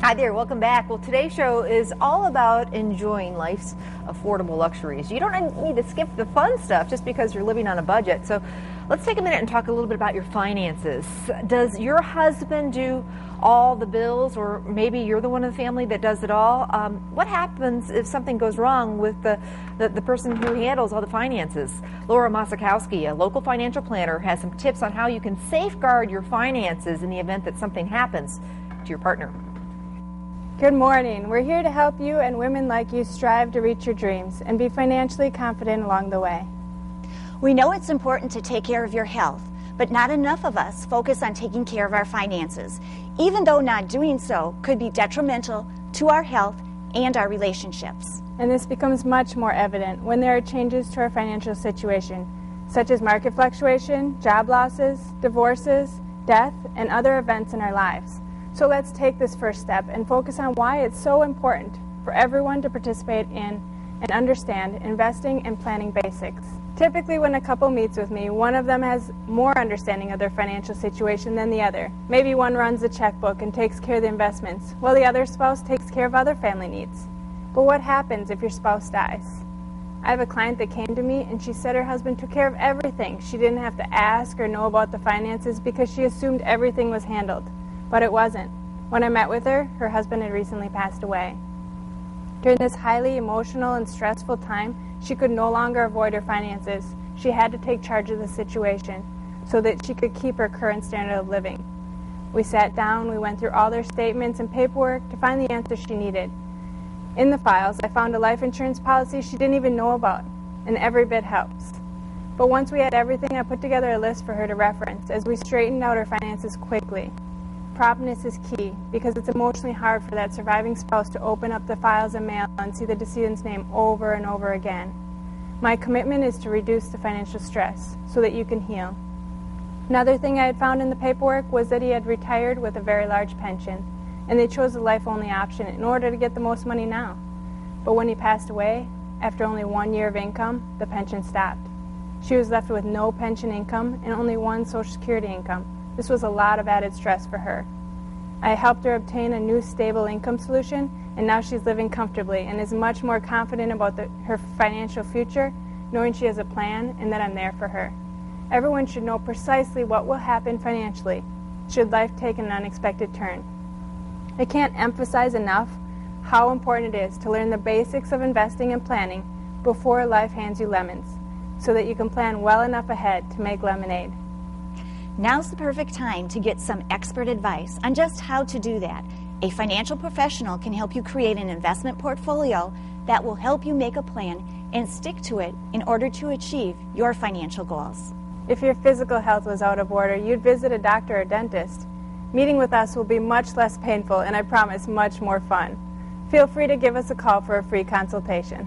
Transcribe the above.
Hi there, welcome back. Well, today's show is all about enjoying life's affordable luxuries. You don't need to skip the fun stuff just because you're living on a budget. So let's take a minute and talk a little bit about your finances. Does your husband do all the bills, or maybe you're the one in the family that does it all? What happens if something goes wrong with the person who handles all the finances? Laura Masakowski, a local financial planner, has some tips on how you can safeguard your finances in the event that something happens to your partner. Good morning. We're here to help you and women like you strive to reach your dreams and be financially confident along the way. We know it's important to take care of your health, but not enough of us focus on taking care of our finances, even though not doing so could be detrimental to our health and our relationships. And this becomes much more evident when there are changes to our financial situation, such as market fluctuation, job losses, divorces, death, and other events in our lives. So let's take this first step and focus on why it's so important for everyone to participate in and understand investing and planning basics. Typically, when a couple meets with me, one of them has more understanding of their financial situation than the other. Maybe one runs the checkbook and takes care of the investments, while the other spouse takes care of other family needs. But what happens if your spouse dies? I have a client that came to me and she said her husband took care of everything. She didn't have to ask or know about the finances because she assumed everything was handled. But it wasn't. When I met with her, her husband had recently passed away. During this highly emotional and stressful time, she could no longer avoid her finances. She had to take charge of the situation so that she could keep her current standard of living. We sat down, we went through all their statements and paperwork to find the answers she needed. In the files, I found a life insurance policy she didn't even know about, and every bit helps. But once we had everything, I put together a list for her to reference as we straightened out her finances quickly. Promptness is key because it's emotionally hard for that surviving spouse to open up the files and mail and see the decedent's name over and over again. My commitment is to reduce the financial stress so that you can heal. Another thing I had found in the paperwork was that he had retired with a very large pension, and they chose the life-only option in order to get the most money now. But when he passed away, after only 1 year of income, the pension stopped. She was left with no pension income and only one Social Security income. This was a lot of added stress for her. I helped her obtain a new stable income solution, and now she's living comfortably and is much more confident about her financial future, knowing she has a plan and that I'm there for her. Everyone should know precisely what will happen financially should life take an unexpected turn. I can't emphasize enough how important it is to learn the basics of investing and planning before life hands you lemons, so that you can plan well enough ahead to make lemonade. Now's the perfect time to get some expert advice on just how to do that. A financial professional can help you create an investment portfolio that will help you make a plan and stick to it in order to achieve your financial goals. If your physical health was out of order, you'd visit a doctor or dentist. Meeting with us will be much less painful and I promise much more fun. Feel free to give us a call for a free consultation.